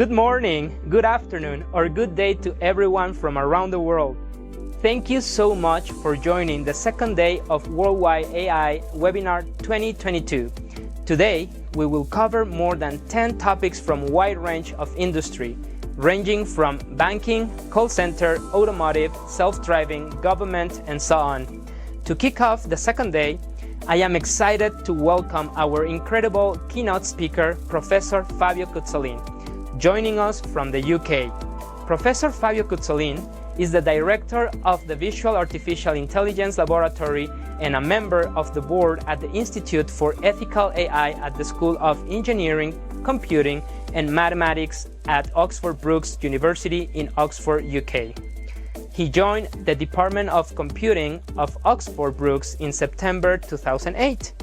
Good morning, good afternoon, or good day to everyone from around the world. Thank you so much for joining the second day of Worldwide AI Webinar 2022. Today, we will cover more than 10 topics from a wide range of industry, ranging from banking, call center, automotive, self-driving, government, and so on. To kick off the second day, I am excited to welcome our incredible keynote speaker, Professor Fabio Cuzzolin, joining us from the UK. Professor Fabio Cuzzolin is the director of the Visual Artificial Intelligence Laboratory and a member of the board at the Institute for Ethical AI at the School of Engineering, Computing and Mathematics at Oxford Brookes University in Oxford, UK. He joined the Department of Computing of Oxford Brookes in September 2008.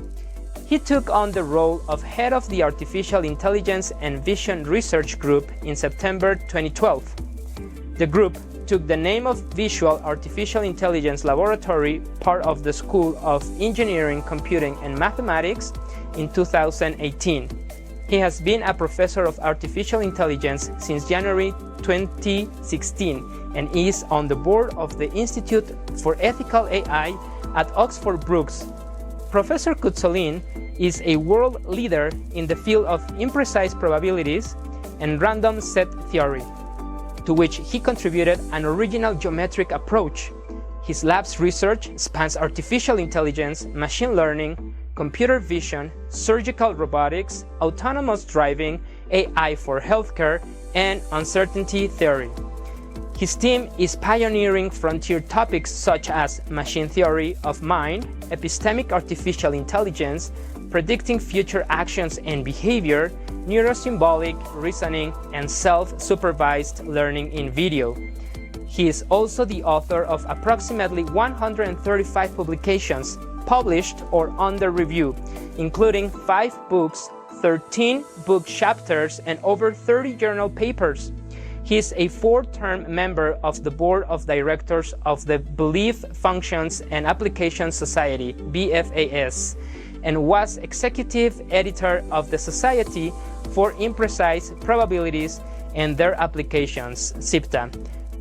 He took on the role of head of the Artificial Intelligence and Vision Research Group in September 2012. The group took the name of Visual Artificial Intelligence Laboratory, part of the School of Engineering, Computing and Mathematics, in 2018. He has been a professor of artificial intelligence since January 2016 and is on the board of the Institute for Ethical AI at Oxford Brookes. Professor Cuzzolin is a world leader in the field of imprecise probabilities and random set theory, to which he contributed an original geometric approach. His lab's research spans artificial intelligence, machine learning, computer vision, surgical robotics, autonomous driving, AI for healthcare, and uncertainty theory. His team is pioneering frontier topics such as machine theory of mind, epistemic artificial intelligence, predicting future actions and behavior, neurosymbolic reasoning, and self-supervised learning in video. He is also the author of approximately 135 publications published or under review, including 5 books, 13 book chapters, and over 30 journal papers. He is a 4-term member of the Board of Directors of the Belief Functions and Applications Society, BFAS, and was executive editor of the Society for Imprecise Probabilities and Their Applications, SIPTA.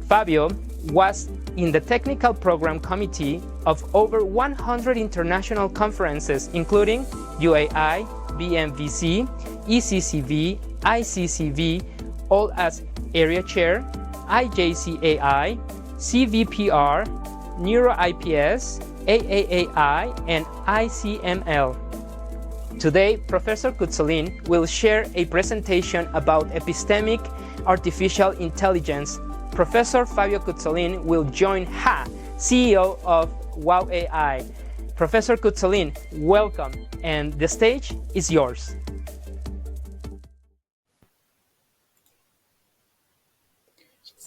Fabio was in the technical program committee of over 100 international conferences, including UAI, BMVC, ECCV, ICCV, all as area chair, IJCAI, CVPR, NeuroIPS, AAAI, and ICML. Today, Professor Cuzzolin will share a presentation about epistemic artificial intelligence. Professor Fabio Cuzzolin will join Ha, CEO of WowAI. Professor Cuzzolin, welcome, and the stage is yours.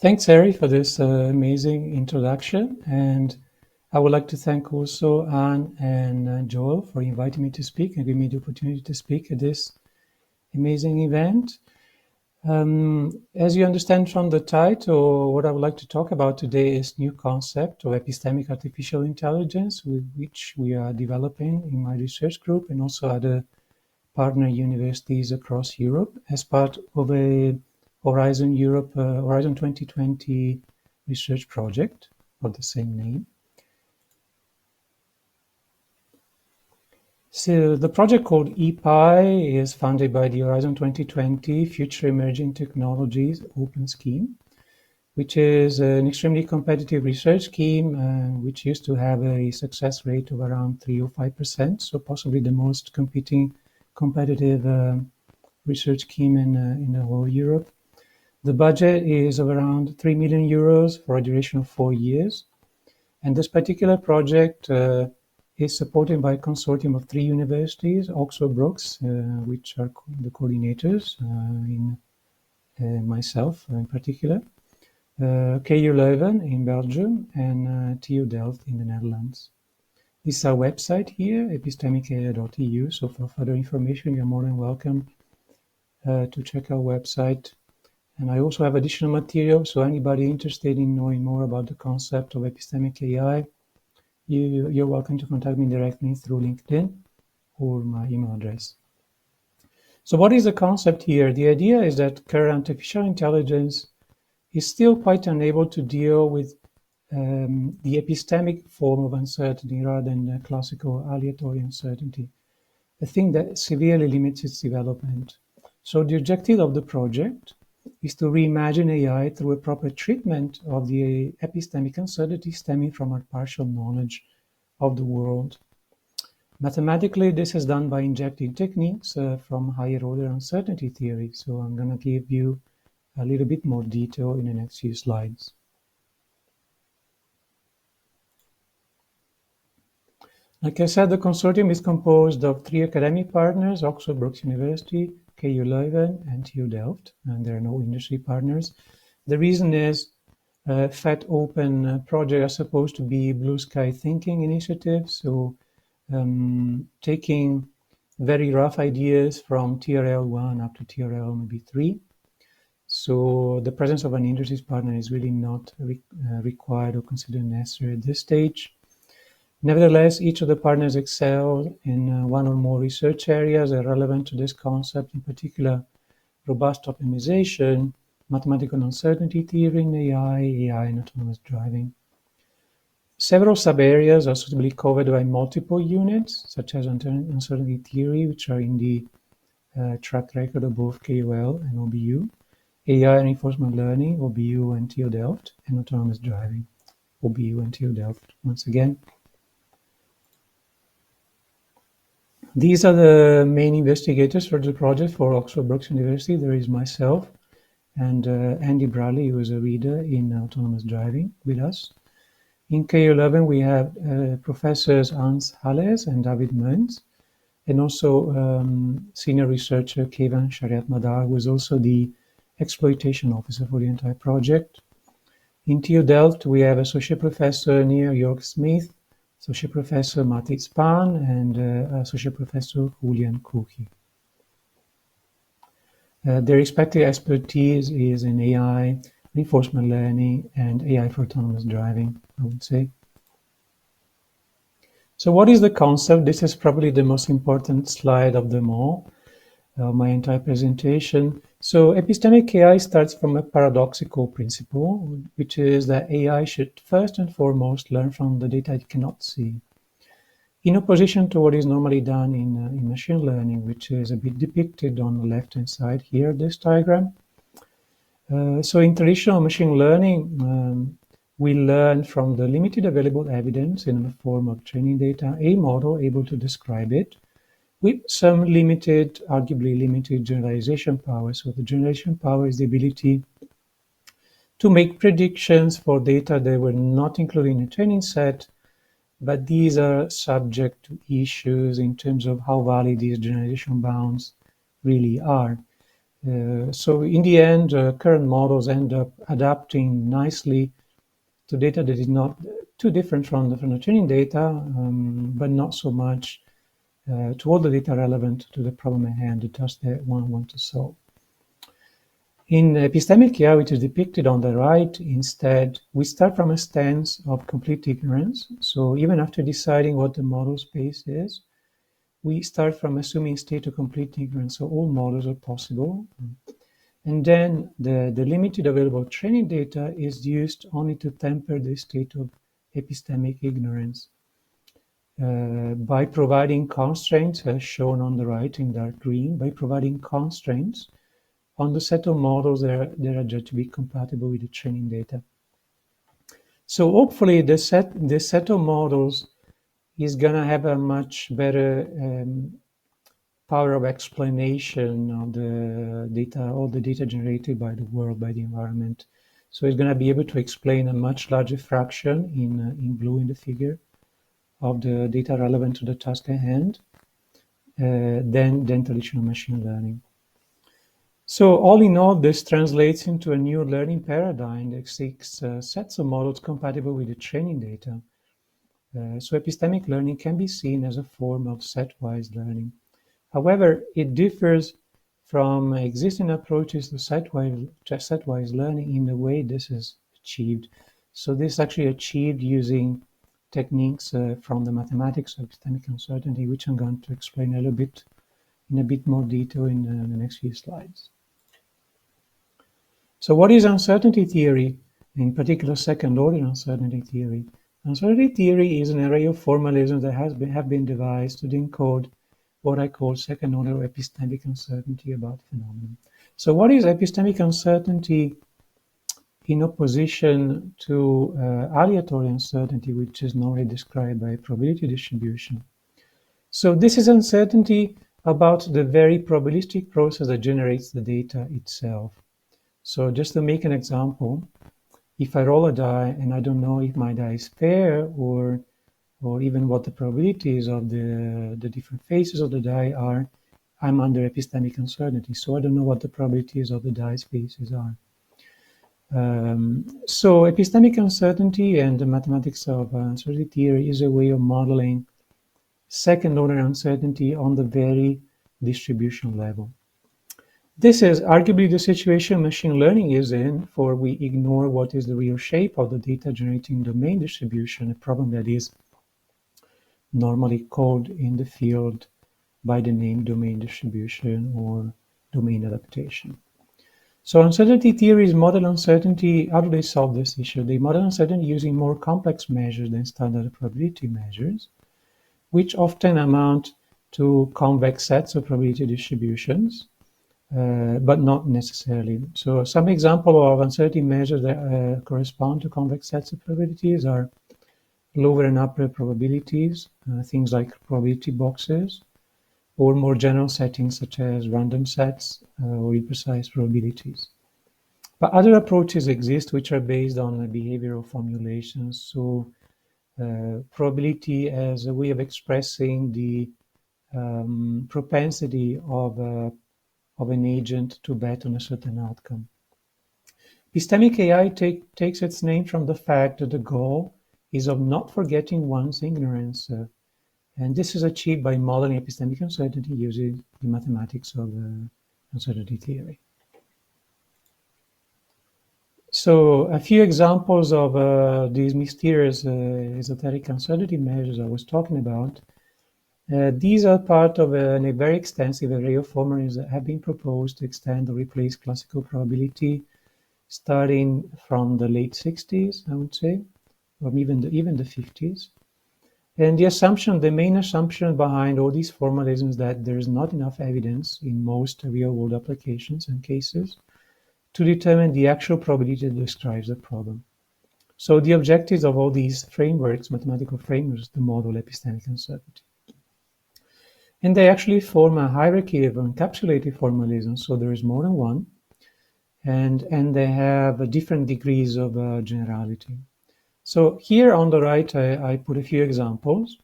Thanks, Harry, for this amazing introduction, and I would like to thank also Anne and Joel for inviting me to speak and giving me the opportunity to speak at this amazing event. As you understand from the title, what I would like to talk about today is new concept of epistemic artificial intelligence, with which we are developing in my research group and also other partner universities across Europe as part of a Horizon 2020 research project of the same name. So the project called EPI is funded by the Horizon 2020 Future Emerging Technologies Open Scheme, which is an extremely competitive research scheme which used to have a success rate of around 3 or 5%, so possibly the most competitive research scheme in the whole Europe. The budget is of around 3 million euros for a duration of 4 years. And this particular project is supported by a consortium of 3 universities, Oxford Brookes, which are the coordinators, myself in particular, KU Leuven in Belgium, and TU Delft in the Netherlands. This is our website here, epistemic.eu, so for further information, you're more than welcome to check our website. And I also have additional material, so anybody interested in knowing more about the concept of epistemic AI, you're welcome to contact me directly through LinkedIn or my email address. So what is the concept here? The idea is that current artificial intelligence is still quite unable to deal with the epistemic form of uncertainty rather than the classical aleatory uncertainty, a thing that severely limits its development. So the objective of the project is to reimagine AI through a proper treatment of the epistemic uncertainty stemming from our partial knowledge of the world. Mathematically, this is done by injecting techniques from higher order uncertainty theory. So I'm going to give you a little bit more detail in the next few slides. Like I said, the consortium is composed of 3 academic partners: Oxford Brookes University, KU Leuven, and TU Delft, and there are no industry partners. The reason is FET Open projects are supposed to be blue sky thinking initiatives, so taking very rough ideas from TRL 1 up to TRL maybe 3. So the presence of an industry partner is really not required or considered necessary at this stage. Nevertheless, each of the partners excel in one or more research areas that are relevant to this concept, in particular robust optimization, mathematical uncertainty theory in AI, AI and autonomous driving. Several sub-areas are suitably covered by multiple units, such as uncertainty theory, which are in the track record of both KUL and OBU, AI and reinforcement learning, OBU and TU Delft, and autonomous driving, OBU and TU Delft. Once again, these are the main investigators for the project for Oxford Brookes University. There is myself and Andy Bradley, who is a reader in autonomous driving with us. In KU11, we have professors Hans Hales and David Muntz, and also senior researcher Kevan Shariat Madar, who is also the exploitation officer for the entire project. In TU Delft, we have Associate Professor Neil York Smith, Associate Professor Matti Span, and Associate Professor Julian Kuchi. Their respective expertise is in AI, reinforcement learning, and AI for autonomous driving, I would say. So what is the concept? This is probably the most important slide of them all, my entire presentation. So epistemic AI starts from a paradoxical principle, which is that AI should first and foremost learn from the data it cannot see, in opposition to what is normally done in machine learning, which is a bit depicted on the left-hand side here, this diagram. So in traditional machine learning, we learn from the limited available evidence in the form of training data, a model able to describe it, with some limited, arguably limited generalization power. So the generalization power is the ability to make predictions for data that were not included in the training set, but these are subject to issues in terms of how valid these generalization bounds really are. So in the end, current models end up adapting nicely to data that is not too different from the training data, but not so much to all the data relevant to the problem at hand, the task that one wants to solve. In epistemic AI, which is depicted on the right, instead, we start from a stance of complete ignorance. So even after deciding what the model space is, we start from assuming state of complete ignorance. So all models are possible. And then the limited available training data is used only to temper the state of epistemic ignorance. By providing constraints, as shown on the right in dark green, by providing constraints on the set of models that are judged to be compatible with the training data. So hopefully the set of models is going to have a much better power of explanation of the data, all the data generated by the world, by the environment. So it's going to be able to explain a much larger fraction in blue in the figure of the data relevant to the task at hand than traditional machine learning. So all in all, this translates into a new learning paradigm that seeks sets of models compatible with the training data. So epistemic learning can be seen as a form of set-wise learning. However, it differs from existing approaches to set-wise learning in the way this is achieved. So this is actually achieved using techniques from the mathematics of epistemic uncertainty, which I'm going to explain a little bit in a bit more detail in the next few slides. So what is uncertainty theory, in particular second-order uncertainty theory? Uncertainty theory is an array of formalisms that have been devised to encode what I call second-order epistemic uncertainty about phenomena. So what is epistemic uncertainty in opposition to aleatory uncertainty, which is normally described by probability distribution? So this is uncertainty about the very probabilistic process that generates the data itself. So just to make an example, if I roll a die and I don't know if my die is fair or even what the probabilities of the different faces of the die are, I'm under epistemic uncertainty. So I don't know what the probabilities of the die's faces are. So epistemic uncertainty and the mathematics of uncertainty theory is a way of modeling second-order uncertainty on the very distribution level. This is arguably the situation machine learning is in, for we ignore what is the real shape of the data generating domain distribution, a problem that is normally called in the field by the name domain distribution or domain adaptation. So uncertainty theories model uncertainty. How do they solve this issue? They model uncertainty using more complex measures than standard probability measures, which often amount to convex sets of probability distributions, but not necessarily. So some example of uncertainty measures that correspond to convex sets of probabilities are lower and upper probabilities, things like probability boxes, or more general settings such as random sets or imprecise probabilities. But other approaches exist which are based on behavioral formulations. So probability as a way of expressing the propensity of an agent to bet on a certain outcome. Epistemic AI takes its name from the fact that the goal is of not forgetting one's ignorance. And this is achieved by modeling epistemic uncertainty using the mathematics of uncertainty theory. So a few examples of these mysterious esoteric uncertainty measures I was talking about. These are part of a very extensive array of formulas that have been proposed to extend or replace classical probability starting from the late 60s, I would say, or even the 50s. And the main assumption behind all these formalisms is that there is not enough evidence in most real-world applications and cases to determine the actual probability that describes the problem. So the objectives of all these frameworks, mathematical frameworks, to model epistemic uncertainty. And they actually form a hierarchy of encapsulated formalism, so there is more than one, and they have different degrees of generality. So here on the right, I put a few examples.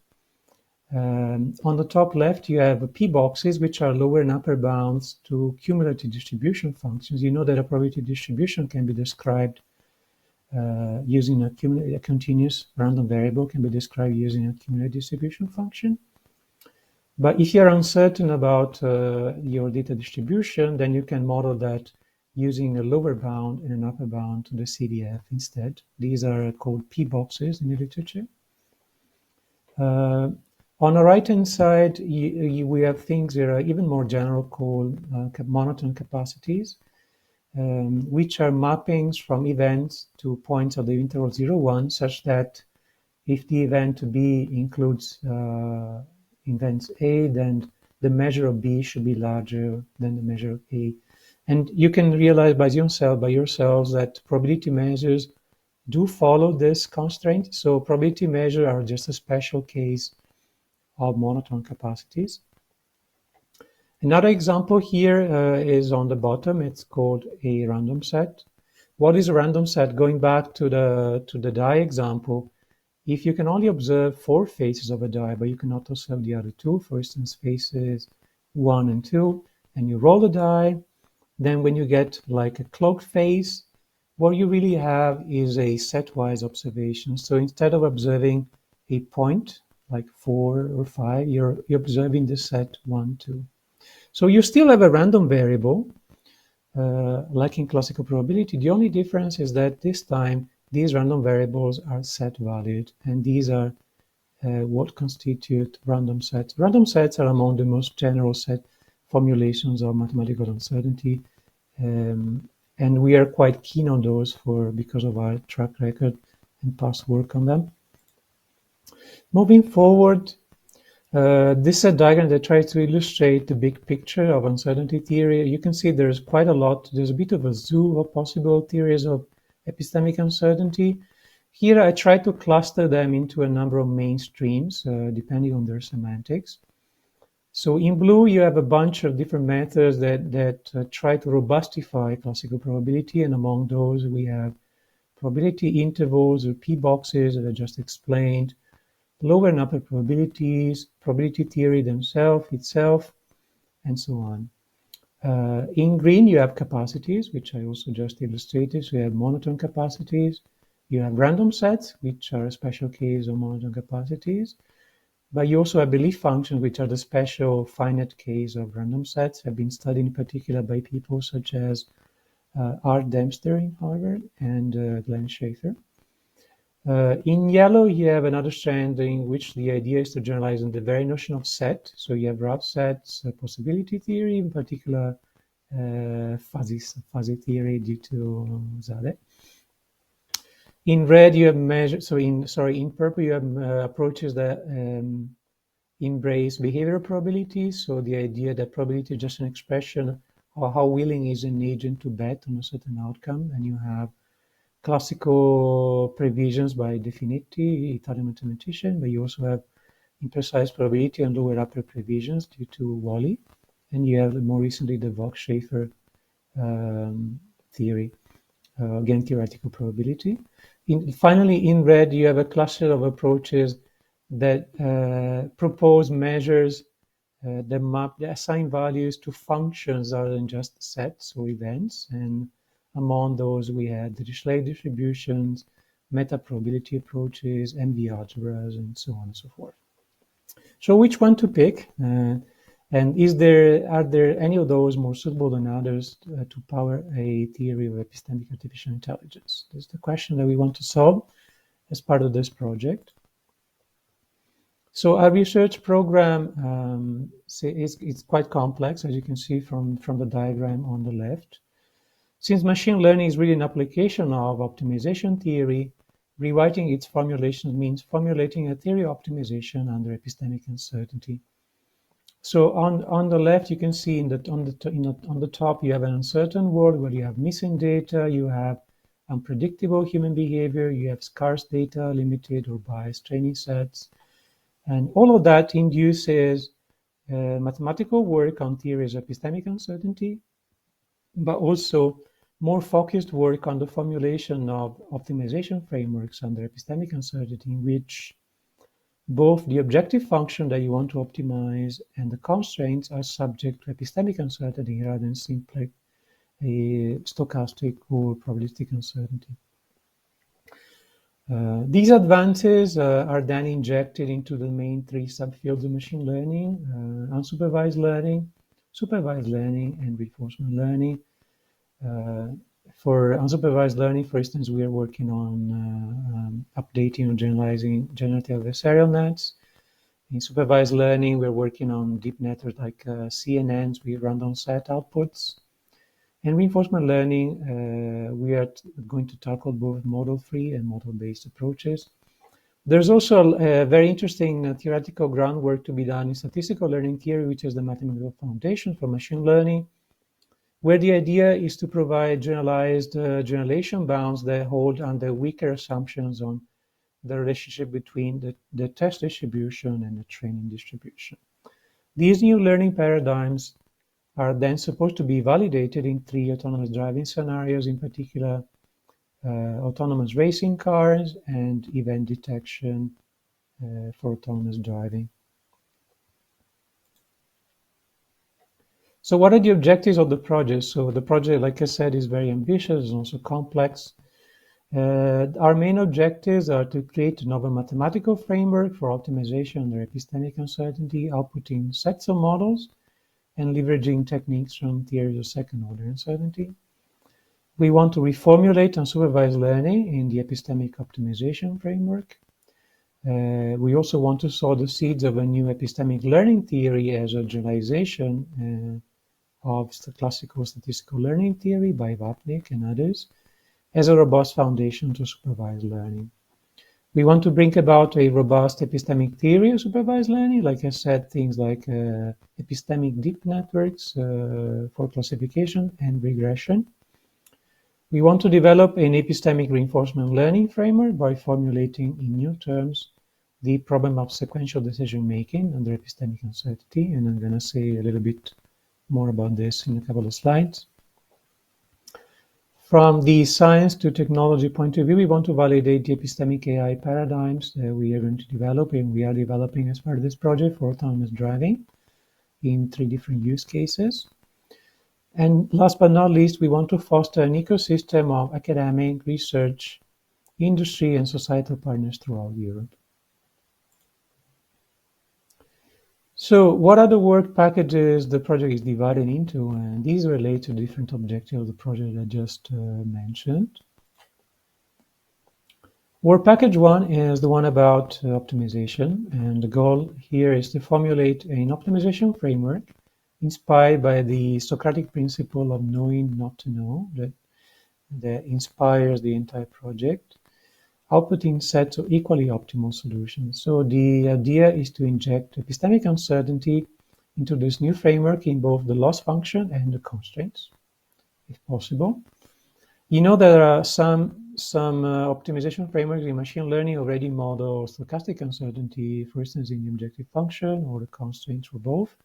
On the top left, you have P boxes, which are lower and upper bounds to cumulative distribution functions. You know that a probability distribution can be described using a continuous random variable, can be described using a cumulative distribution function. But if you're uncertain about your data distribution, then you can model that using a lower bound and an upper bound to the CDF instead. These are called P boxes in the literature. On the right-hand side, we have things that are even more general called monotone capacities, which are mappings from events to points of the interval 0, 1, such that if the event B includes events A, then the measure of B should be larger than the measure of A. And you can realize by yourselves that probability measures do follow this constraint. So probability measures are just a special case of monotone capacities. Another example here is on the bottom. It's called a random set. What is a random set? Going back to the die example, if you can only observe 4 faces of a die, but you cannot observe the other 2, for instance, faces 1 and 2, and you roll the die, then when you get like a cloaked face, what you really have is a set-wise observation. So instead of observing a point, like 4 or 5, you're observing the set 1, 2. So you still have a random variable, like in classical probability. The only difference is that this time, these random variables are set valued, and these are what constitute random sets. Random sets are among the most general set formulations of mathematical uncertainty. And we are quite keen on those because of our track record and past work on them. Moving forward, this is a diagram that tries to illustrate the big picture of uncertainty theory. You can see there's quite a lot. There's a bit of a zoo of possible theories of epistemic uncertainty. Here I try to cluster them into a number of main streams, depending on their semantics. So in blue, you have a bunch of different methods that try to robustify classical probability. And among those, we have probability intervals or p-boxes that I just explained, lower and upper probabilities, probability theory itself, and so on. In green, you have capacities, which I also just illustrated. So you have monotone capacities. You have random sets, which are a special case of monotone capacities. But you also have belief functions, which are the special finite case of random sets, have been studied in particular by people such as Art Dempster in Harvard and Glenn Schaefer. In yellow, you have another strand in which the idea is to generalize on the very notion of set. So you have rough sets, possibility theory, in particular fuzzy theory due to Zadeh. In red, you have in purple, you have approaches that embrace behavioral probability. So the idea that probability is just an expression of how willing is an agent to bet on a certain outcome. And you have classical previsions by De Finiti, Italian mathematician, but you also have imprecise probability and lower upper previsions due to Wally. And you have more recently the Vogt-Schaefer theory, again, theoretical probability. Finally, in red, you have a cluster of approaches that propose measures that assign values to functions other than just sets or events. And among those, we had the Dirichlet distributions, meta-probability approaches, MV algebras, and so on and so forth. So which one to pick? And are there any of those more suitable than others to power a theory of epistemic artificial intelligence? That's the question that we want to solve as part of this project. So our research program is quite complex, as you can see from the diagram on the left. Since machine learning is really an application of optimization theory, rewriting its formulations means formulating a theory of optimization under epistemic uncertainty. So on the left, you can see on the top, you have an uncertain world where you have missing data, you have unpredictable human behavior, you have scarce data, limited or biased training sets. And all of that induces mathematical work on theories of epistemic uncertainty, but also more focused work on the formulation of optimization frameworks under epistemic uncertainty, in which both the objective function that you want to optimize and the constraints are subject to epistemic uncertainty rather than simply a stochastic or probabilistic uncertainty. These advances are then injected into the main three subfields of machine learning: unsupervised learning, supervised learning, and reinforcement learning. For unsupervised learning, for instance, we are working on updating or generalizing generative adversarial nets. In supervised learning, we're working on deep networks like CNNs with random set outputs. In reinforcement learning, we are going to tackle both model-free and model-based approaches. There's also a very interesting theoretical groundwork to be done in statistical learning theory, which is the mathematical foundation for machine learning, where the idea is to provide generalized generalization bounds that hold under weaker assumptions on the relationship between the test distribution and the training distribution. These new learning paradigms are then supposed to be validated in three autonomous driving scenarios, in particular autonomous racing cars and event detection for autonomous driving. So what are the objectives of the project? So the project, like I said, is very ambitious and also complex. Our main objectives are to create a novel mathematical framework for optimization under epistemic uncertainty, outputting sets of models and leveraging techniques from theories of second-order uncertainty. We want to reformulate unsupervised learning in the epistemic optimization framework. We also want to sow the seeds of a new epistemic learning theory as a generalization of classical statistical learning theory by Vapnik and others as a robust foundation to supervised learning. We want to bring about a robust epistemic theory of supervised learning, like I said, things like epistemic deep networks for classification and regression. We want to develop an epistemic reinforcement learning framework by formulating in new terms the problem of sequential decision-making under epistemic uncertainty, and I'm going to say a little bit more about this in a couple of slides. From the science to technology point of view, we want to validate the epistemic AI paradigms that we are going to develop, and we are developing as part of this project for autonomous driving in 3 different use cases. And last but not least, we want to foster an ecosystem of academic, research, industry, and societal partners throughout Europe. So what are the work packages the project is divided into? And these relate to different objectives of the project I just mentioned. Work package 1 is the one about optimization, and the goal here is to formulate an optimization framework inspired by the Socratic principle of knowing not to know that inspires the entire project, outputting sets of equally optimal solutions. So the idea is to inject epistemic uncertainty into this new framework in both the loss function and the constraints, if possible. You know there are some optimization frameworks in machine learning already model stochastic uncertainty, for instance, in the objective function or the constraints for both.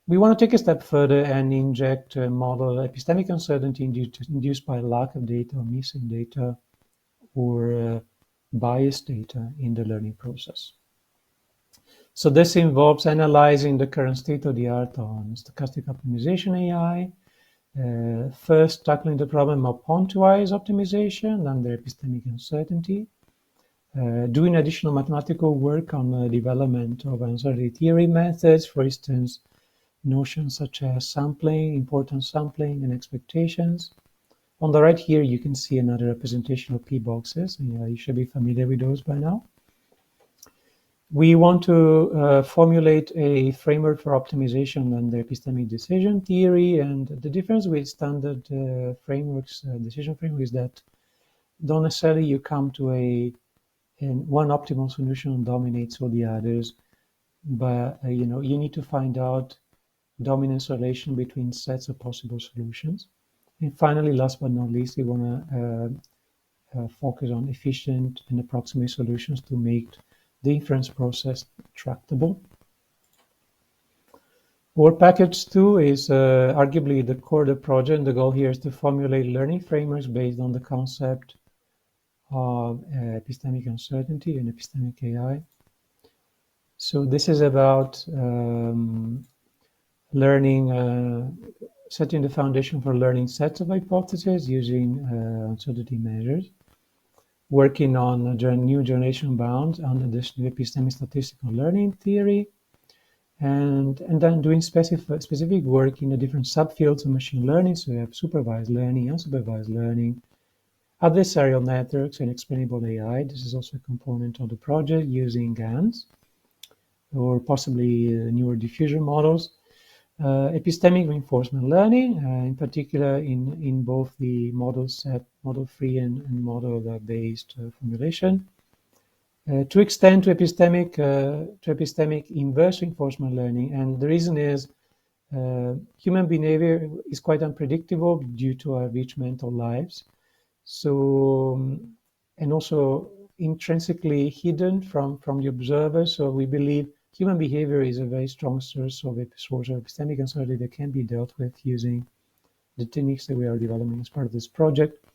We want to take a step further and inject a model epistemic uncertainty induced by lack of data or missing data or biased data in the learning process. So this involves analyzing the current state of the art on stochastic optimization AI, first tackling the problem of pointwise optimization under epistemic uncertainty, doing additional mathematical work on the development of uncertainty theory methods, for instance, notions such as sampling, importance sampling, and expectations. On the right here, you can see another representation of p-boxes. You should be familiar with those by now. We want to formulate a framework for optimization under epistemic decision theory, and the difference with standard frameworks, decision frameworks, is that don't necessarily you come to one optimal solution dominates all the others, but you need to find out dominance relation between sets of possible solutions. And finally, last but not least, we want to focus on efficient and approximate solutions to make the inference process tractable. Work package 2 is arguably the core of the project. The goal here is to formulate learning frameworks based on the concept of epistemic uncertainty and epistemic AI. So this is about learning, setting the foundation for learning sets of hypotheses using uncertainty measures, working on new generation bounds under this new epistemic statistical learning theory, and then doing specific work in the different subfields of machine learning. So we have supervised learning, unsupervised learning, adversarial networks, and explainable AI. This is also a component of the project using GANs, or possibly newer diffusion models. Epistemic reinforcement learning, in particular in both the model set, model-free and model-based formulation. To extend to epistemic inverse reinforcement learning, and the reason is human behavior is quite unpredictable due to our rich mental lives. So, and also intrinsically hidden from the observer. So we believe human behavior is a very strong source of epistemic uncertainty that can be dealt with using the techniques that we are developing as part of this project.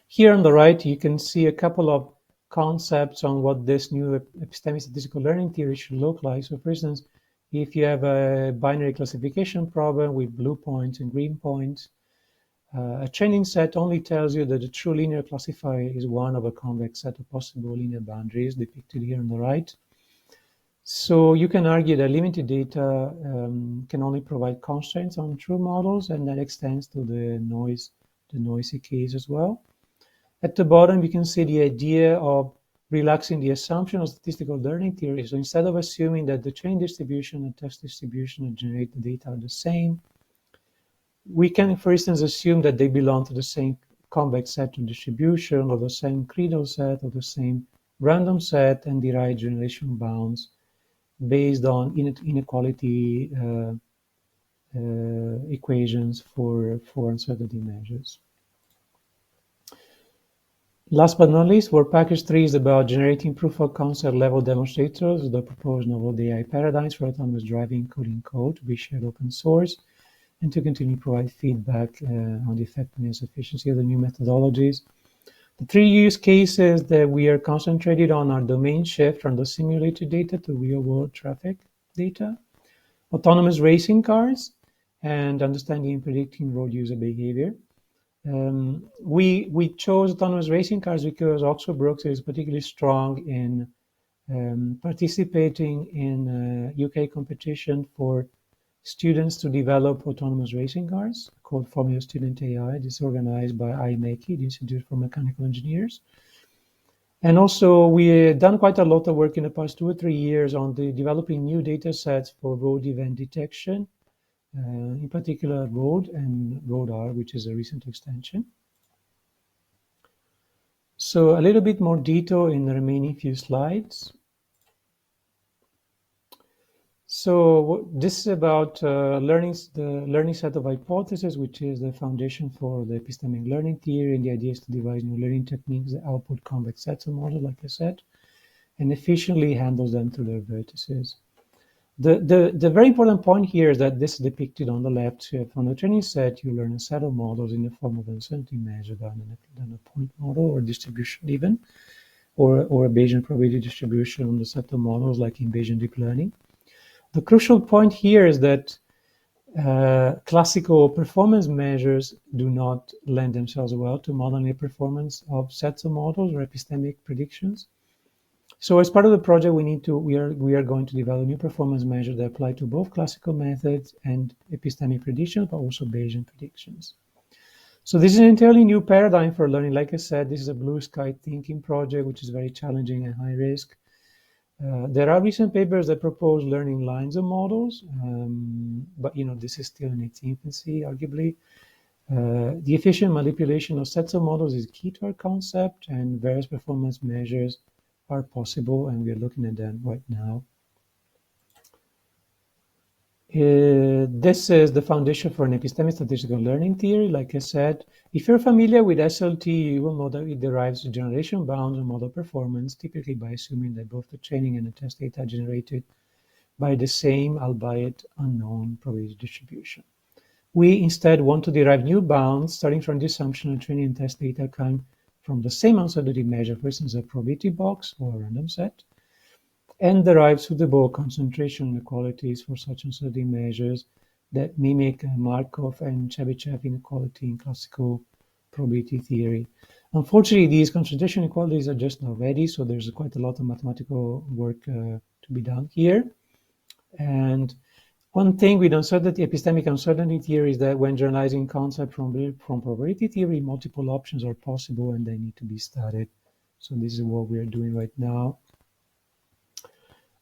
Here on the right, you can see a couple of concepts on what this new epistemic statistical learning theory should look like. So for instance, if you have a binary classification problem with blue points and green points, a training set only tells you that the true linear classifier is one of a convex set of possible linear boundaries depicted here on the right. So you can argue that limited data can only provide constraints on true models, and that extends to the noisy case as well. At the bottom, you can see the idea of relaxing the assumption of statistical learning theory. So instead of assuming that the training distribution and test distribution that generate the data are the same, we can, for instance, assume that they belong to the same convex set of distribution, or the same creedal set, or the same random set, and derive generation bounds based on inequality equations for uncertainty measures. Last but not least, work package 3 is about generating proof of concept level demonstrators of the proposed novel AI paradigms for autonomous driving coding code to be shared open source, and to continue to provide feedback on the effectiveness and efficiency of the new methodologies. The 3 use cases that we are concentrated on are domain shift from the simulated data to real-world traffic data, autonomous racing cars, and understanding and predicting road user behavior. We chose autonomous racing cars because Oxford Brookes is particularly strong in participating in UK competition for students to develop autonomous racing cars called Formula Student AI. This is organized by IMechE, the Institute for Mechanical Engineers. And also, we've done quite a lot of work in the past 2 or 3 years on developing new data sets for road event detection, in particular road and roadr, which is a recent extension. So a little bit more detail in the remaining few slides. So this is about the learning set of hypotheses, which is the foundation for the epistemic learning theory, and the idea is to devise new learning techniques that output convex sets of models, like I said, and efficiently handles them through their vertices. The very important point here is that this is depicted on the left. From the training set, you learn a set of models in the form of uncertainty measure than a point model or distribution even, or a Bayesian probability distribution on the set of models like in Bayesian deep learning. The crucial point here is that classical performance measures do not lend themselves well to modeling the performance of sets of models or epistemic predictions. So as part of the project, we are going to develop new performance measures that apply to both classical methods and epistemic predictions, but also Bayesian predictions. So this is an entirely new paradigm for learning. Like I said, this is a blue sky thinking project, which is very challenging and high risk. There are recent papers that propose learning lines of models, but this is still in its infancy, arguably. The efficient manipulation of sets of models is key to our concept, and various performance measures are possible, and we are looking at them right now. This is the foundation for an epistemic statistical learning theory. Like I said, if you're familiar with SLT, you will know that it derives the generation bounds on model performance, typically by assuming that both the training and the test data are generated by the same, albeit unknown, probability distribution. We instead want to derive new bounds, starting from the assumption that training and test data come from the same uncertainty measure, for instance, a probability box or a random set, and derive suitable concentration inequalities for such uncertainty measures that mimic Markov and Chebyshev inequality in classical probability theory. Unfortunately, these concentration inequalities are just not ready, so there's quite a lot of mathematical work to be done here. And one thing with epistemic uncertainty theory is that when generalizing concept from probability theory, multiple options are possible and they need to be studied. So this is what we are doing right now.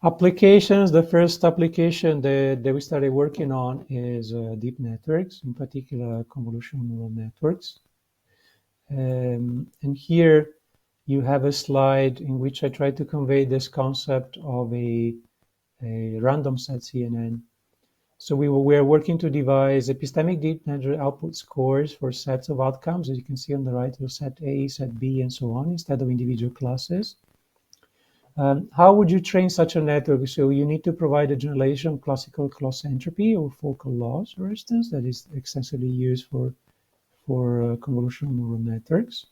Applications, the first application that we started working on is deep networks, in particular convolutional neural networks. And here you have a slide in which I try to convey this concept of a random set CNN. So we are working to devise epistemic deep network output scores for sets of outcomes, as you can see on the right, so set A, set B, and so on, instead of individual classes. How would you train such a network? So you need to provide a generalization of classical closed entropy or focal laws, for instance, that is extensively used for convolutional neural networks,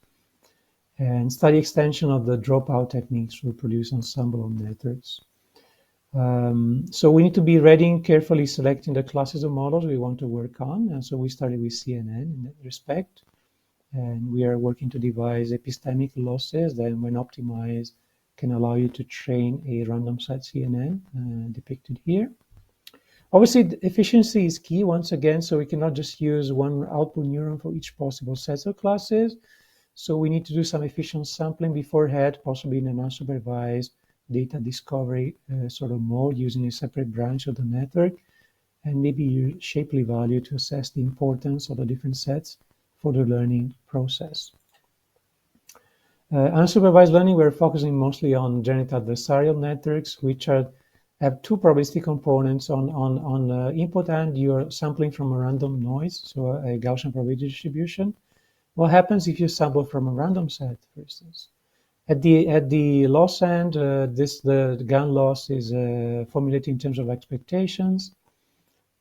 and study extension of the dropout techniques to produce ensemble of networks. So we need to be ready and carefully selecting the classes of models we want to work on. And so we started with CNN in that respect. And we are working to devise epistemic losses that, when optimized, can allow you to train a random set CNN depicted here. Obviously, the efficiency is key once again, so we cannot just use one output neuron for each possible set of classes. So we need to do some efficient sampling beforehand, possibly in an unsupervised data discovery sort of mode, using a separate branch of the network, and maybe use Shapley value to assess the importance of the different sets for the learning process. Unsupervised learning, we're focusing mostly on generative adversarial networks, which have two probabilistic components. On input end, you're sampling from a random noise, so a Gaussian probability distribution. What happens if you sample from a random set, for instance? At the loss end, the GAN loss is formulated in terms of expectations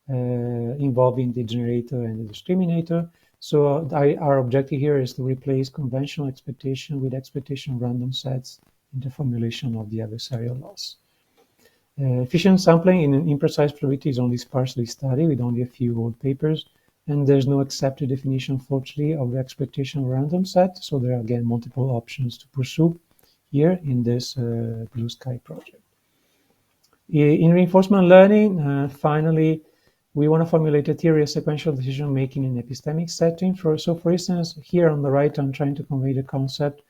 involving the generator and the discriminator. So our objective here is to replace conventional expectation with expectation random sets in the formulation of the adversarial loss. Efficient sampling in an imprecise probability is only sparsely studied with only a few old papers, and there's no accepted definition, fortunately, of the expectation random set. So there are, again, multiple options to pursue here in this Blue Sky project. In reinforcement learning, finally, we want to formulate a theory of sequential decision-making in epistemic setting. So for instance, here on the right, I'm trying to convey the concept.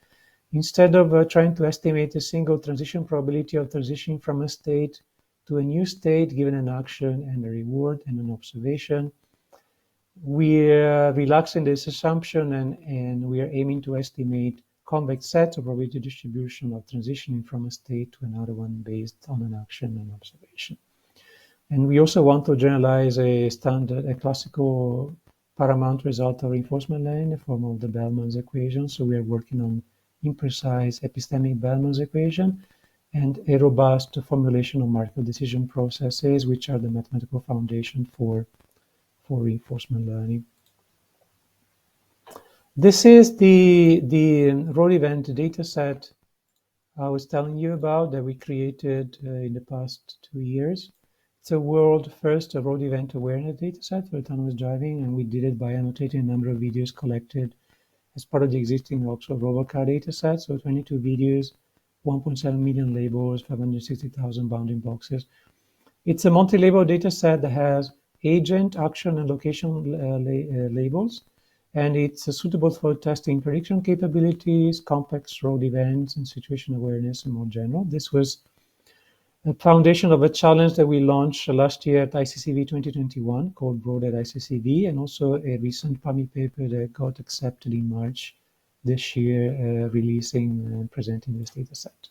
Instead of trying to estimate a single transition probability of transitioning from a state to a new state, given an action and a reward and an observation, we are relaxing this assumption and we are aiming to estimate convex sets of probability distribution of transitioning from a state to another one based on an action and observation. And we also want to generalize a classical paramount result of reinforcement learning in the form of the Bellman's equation. So we are working on imprecise epistemic Bellman's equation and a robust formulation of Markov decision processes, which are the mathematical foundation for reinforcement learning. This is the road event dataset I was telling you about that we created in the past 2 years. It's a world first road event awareness dataset for autonomous driving, and we did it by annotating a number of videos collected as part of the existing Oxford Robocar dataset. So 22 videos, 1.7 million labels, 560,000 bounding boxes. It's a multi-label dataset that has agent, action, and location labels, and it's suitable for testing prediction capabilities, complex road events, and situation awareness in more general. This was a foundation of a challenge that we launched last year at ICCV 2021 called Broad at ICCV, and also a recent PAMI paper that got accepted in March this year, releasing and presenting this data set.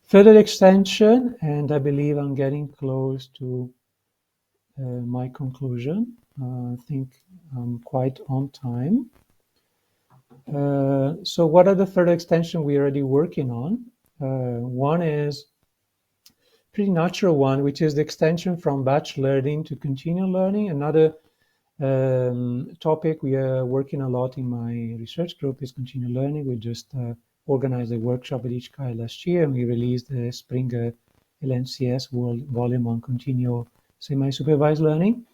Further extension, and I believe I'm getting close to my conclusion. I think I'm quite on time. So what are the further extensions we're already working on? One is pretty natural one, which is the extension from batch learning to continual learning. Another topic we are working a lot in my research group is continual learning. We just organized a workshop at IXCHI last year, and we released the spring LMCS volume on continual semi-supervised learning.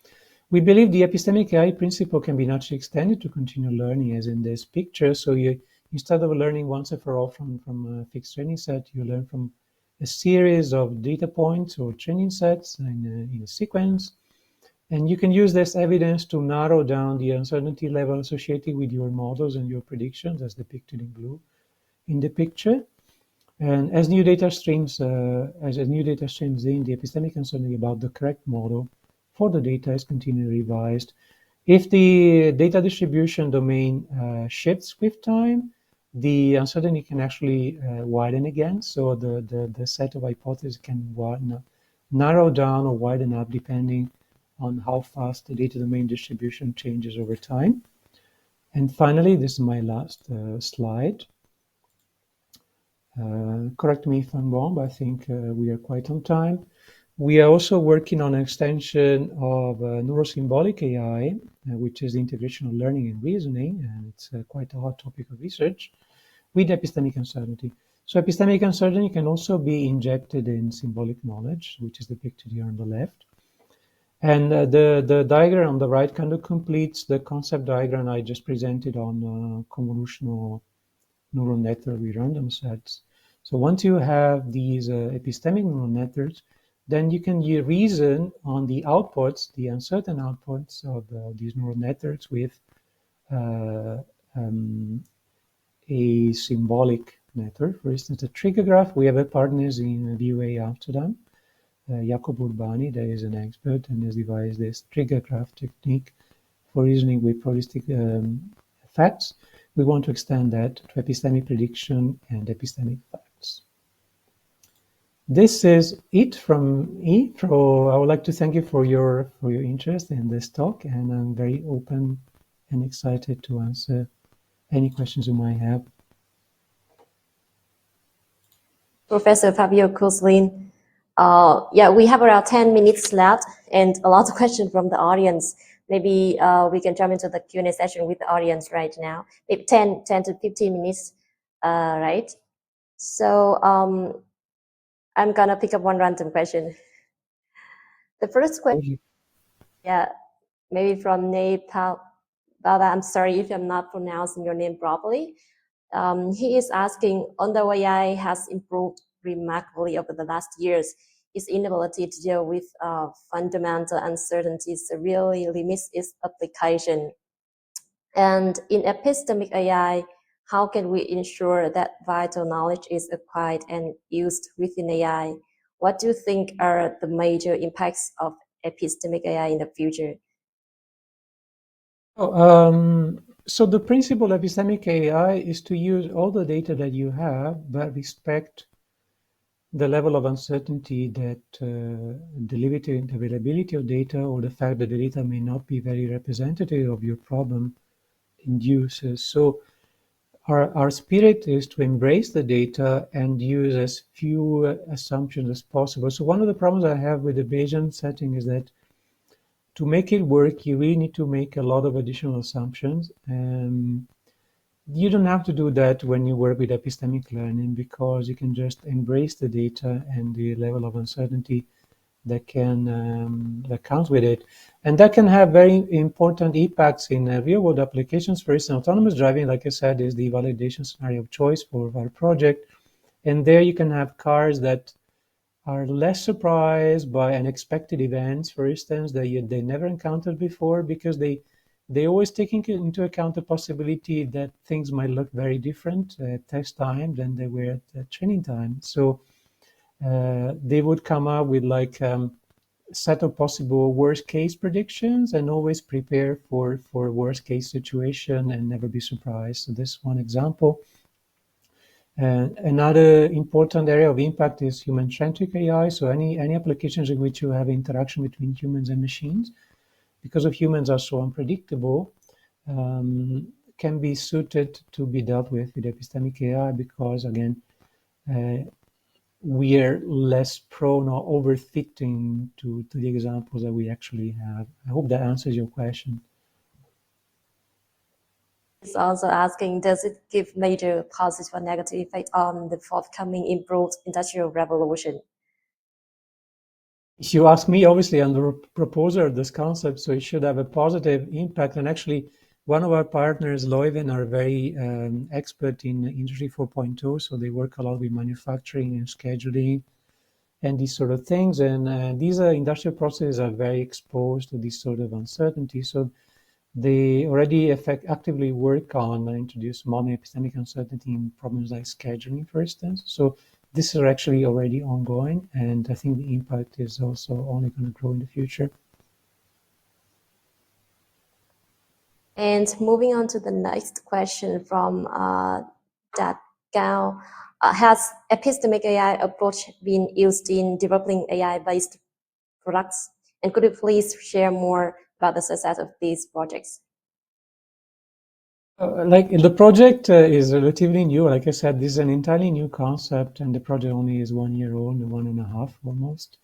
We believe the epistemic AI principle can be naturally extended to continual learning, as in this picture. So you, instead of learning once and for all from a fixed training set, you learn from a series of data points or training sets in a sequence. And you can use this evidence to narrow down the uncertainty level associated with your models and your predictions, as depicted in blue in the picture. And as new data streams in, the epistemic uncertainty about the correct model for the data is continually revised. If the data distribution domain shifts with time, the uncertainty can actually widen again. So the set of hypotheses can narrow down or widen up depending on how fast the data domain distribution changes over time. And finally, this is my last slide. Correct me if I'm wrong, but I think we are quite on time. We are also working on an extension of neurosymbolic AI, which is the integration of learning and reasoning, and it's quite a hot topic of research, with epistemic uncertainty. So epistemic uncertainty can also be injected in symbolic knowledge, which is depicted here on the left. And the diagram on the right kind of completes the concept diagram I just presented on convolutional neural network with random sets. So once you have these epistemic neural networks, then you can reason on the outputs, the uncertain outputs of these neural networks with a symbolic network. For instance, the trigger graph, we have partners in WowAI Amsterdam Jacob Urbani, that is an expert and has devised this trigger graph technique for reasoning with probabilistic facts. We want to extend that to epistemic prediction and epistemic facts. This is it from me. So I would like to thank you for your interest in this talk, and I'm very open and excited to answer any questions you might have. Professor Fabio Kuslin. Yeah, we have around 10 minutes left and a lot of questions from the audience. Maybe we can jump into the Q&A session with the audience right now. Maybe 10 to 15 minutes, right? So I'm gonna pick up one random question. The first question, yeah, maybe from Nepal. Baba, I'm sorry if I'm not pronouncing your name properly. He is asking, although AI has improved remarkably over the last years, its inability to deal with fundamental uncertainties really limits its application. And in epistemic AI, how can we ensure that vital knowledge is acquired and used within AI? What do you think are the major impacts of epistemic AI in the future? So the principle of epistemic AI is to use all the data that you have, but respect the level of uncertainty that the limited availability of data or the fact that the data may not be very representative of your problem induces. So our spirit is to embrace the data and use as few assumptions as possible. So one of the problems I have with the Bayesian setting is that to make it work, you really need to make a lot of additional assumptions. You don't have to do that when you work with epistemic learning, because you can just embrace the data and the level of uncertainty that comes with it. And that can have very important impacts in real-world applications. For instance, autonomous driving, like I said, is the validation scenario of choice for our project. And there you can have cars that are less surprised by unexpected events, for instance, that they never encountered before, because they always take into account the possibility that things might look very different at test time than they were at training time. So they would come up with like a set of possible worst case predictions and always prepare for worst case situation and never be surprised. So this is one example. Another important area of impact is human-centric AI. So any applications in which you have interaction between humans and machines, because of humans are so unpredictable, can be suited to be dealt with epistemic AI, because again, we are less prone or overfitting to the examples that we actually have. I hope that answers your question. Is also asking, does it give major positive or negative effect on the forthcoming improved industrial revolution? If you ask me, obviously I'm the proposer of this concept, so it should have a positive impact. And actually, one of our partners, Leuven, are very expert in Industry 4.0, so they work a lot with manufacturing and scheduling and these sort of things. And these industrial processes are very exposed to this sort of uncertainty. So they already actively work on introduce modern epistemic uncertainty in problems like scheduling, for instance. So this is actually already ongoing, and I think the impact is also only going to grow in the future. And moving on to the next question from Dat Gao. Has epistemic AI approach been used in developing AI-based products? And could you please share more about the success of these projects? Like the project is relatively new. Like I said, this is an entirely new concept, and the project only is 1 year old, 1.5 almost.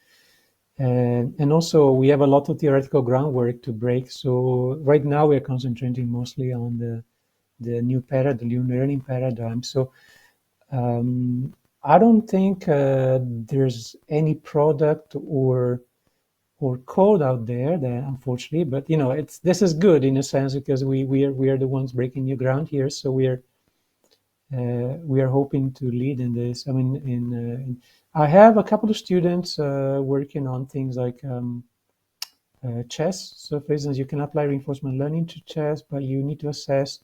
And also we have a lot of theoretical groundwork to break. So right now we are concentrating mostly on the new learning paradigm. So I don't think there's any product or code out there that, unfortunately, but this is good in a sense, because we are the ones breaking new ground here. So we are hoping to lead in this. I mean, I have a couple of students working on things like chess. So for instance, you can apply reinforcement learning to chess, but you need to assess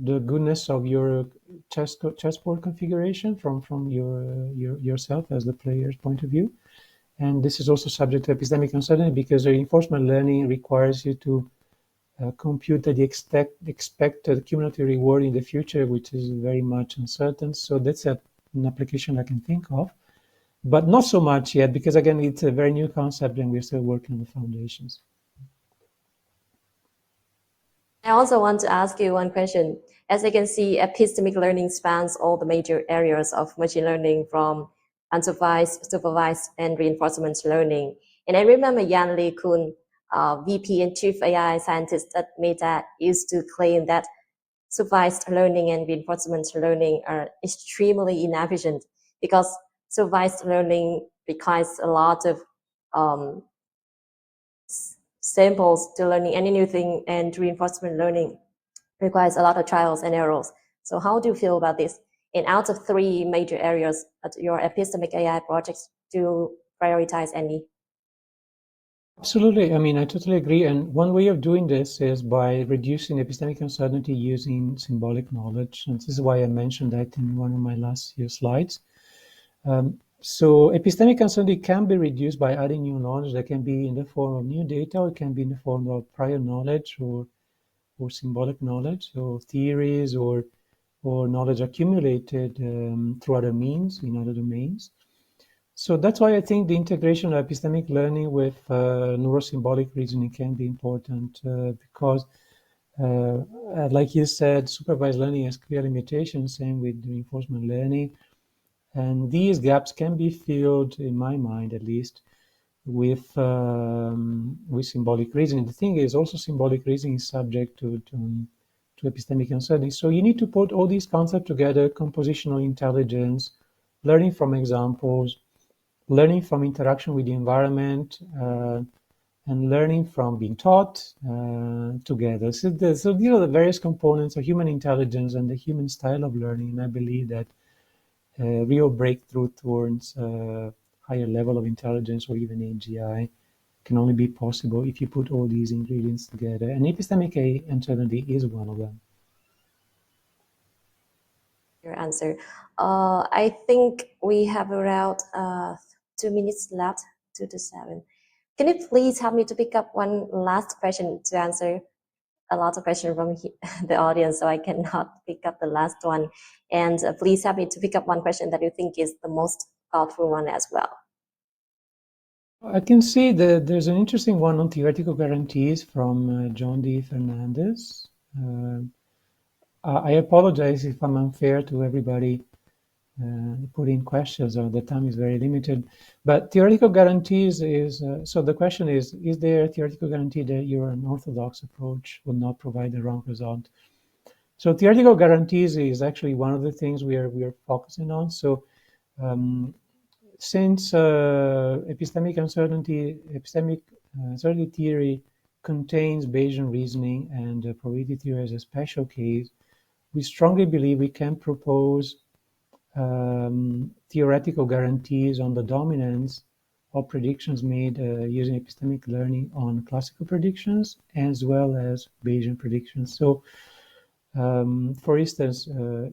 the goodness of your chessboard configuration from yourself as the player's point of view. And this is also subject to epistemic uncertainty because reinforcement learning requires you to compute the expected cumulative reward in the future, which is very much uncertain. So that's an application I can think of, but not so much yet because, again, it's a very new concept and we're still working on the foundations. I also want to ask you one question. As you can see, epistemic learning spans all the major areas of machine learning from unsupervised, supervised, and reinforcement learning. And I remember Jan-Lee Kuhn, VP and chief AI scientist at Meta, used to claim that supervised learning and reinforcement learning are extremely inefficient because supervised learning requires a lot of samples to learning any new thing, and reinforcement learning requires a lot of trials and errors. So how do you feel about this? And out of 3 major areas at your epistemic AI projects, do you prioritize any? Absolutely. I mean, I totally agree. And one way of doing this is by reducing epistemic uncertainty using symbolic knowledge. And this is why I mentioned that in one of my last few slides. So epistemic uncertainty can be reduced by adding new knowledge that can be in the form of new data, or it can be in the form of prior knowledge or symbolic knowledge, so theories or knowledge accumulated through other means in other domains. So that's why I think the integration of epistemic learning with neurosymbolic reasoning can be important because, like you said, supervised learning has clear limitations, same with reinforcement learning. And these gaps can be filled, in my mind at least, with symbolic reasoning. The thing is, also symbolic reasoning is subject to epistemic uncertainty. So you need to put all these concepts together: compositional intelligence, learning from examples, learning from interaction with the environment, and learning from being taught together. So these are the various components of human intelligence and the human style of learning. And I believe that real breakthrough towards higher level of intelligence or even AGI can only be possible if you put all these ingredients together. And epistemic uncertainty is one of them. Your answer. I think we have around 2 minutes left, 2 to 7. Can you please help me to pick up one last question to answer a lot of questions from the audience, so I cannot pick up the last one. And please help me to pick up one question that you think is the most thoughtful one as well. I can see that there's an interesting one on theoretical guarantees from John D. Fernandez. I apologize if I'm unfair to everybody putting questions, or the time is very limited. But theoretical guarantees is, so the question is there a theoretical guarantee that your unorthodox approach will not provide the wrong result? So theoretical guarantees is actually one of the things we are focusing on. So since epistemic uncertainty theory contains Bayesian reasoning and probability theory as a special case, we strongly believe we can propose theoretical guarantees on the dominance of predictions made using epistemic learning on classical predictions as well as Bayesian predictions. So, for instance,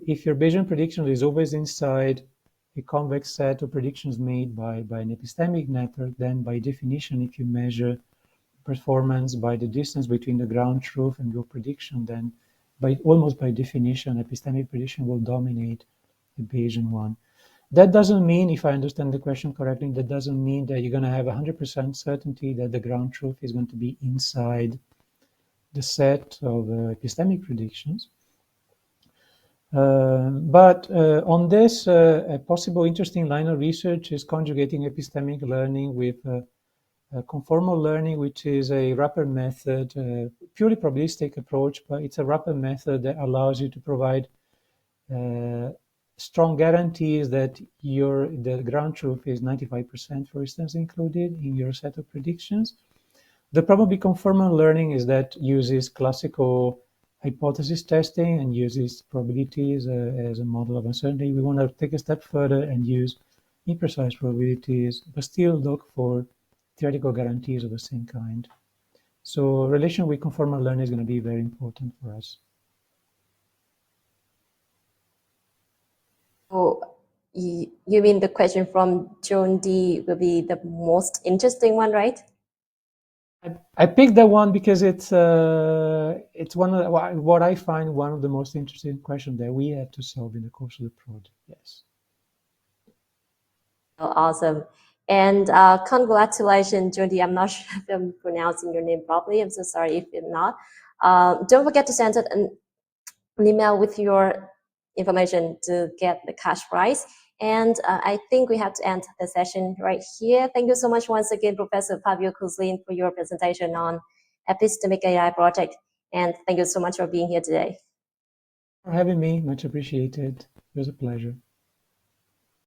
if your Bayesian prediction is always inside a convex set of predictions made by an epistemic network, then by definition, if you measure performance by the distance between the ground truth and your prediction, then almost by definition, epistemic prediction will dominate the Bayesian one. That doesn't mean, if I understand the question correctly, that doesn't mean that you're going to have 100% certainty that the ground truth is going to be inside the set of epistemic predictions. But on this, a possible interesting line of research is conjugating epistemic learning with conformal learning, which is a wrapper method, purely probabilistic approach, but it's a wrapper method that allows you to provide strong guarantees that the ground truth is 95%, for instance, included in your set of predictions. The problem with conformal learning is that uses classical hypothesis testing and uses probabilities as a model of uncertainty. We want to take a step further and use imprecise probabilities, but still look for theoretical guarantees of the same kind. So relation with conformal learning is going to be very important for us. You mean the question from John D will be the most interesting one, right? I picked that one because it's one of what I find one of the most interesting questions that we have to solve in the course of the project. Yes. Oh, awesome. And congratulations, Judy. I'm not sure if I'm pronouncing your name properly. I'm so sorry if I'm not. Don't forget to send an email with your information to get the cash prize. And I think we have to end the session right here. Thank you so much once again, Professor Fabio Cuslin, for your presentation on Epistemic AI project. And thank you so much for being here today. For having me, much appreciated. It was a pleasure.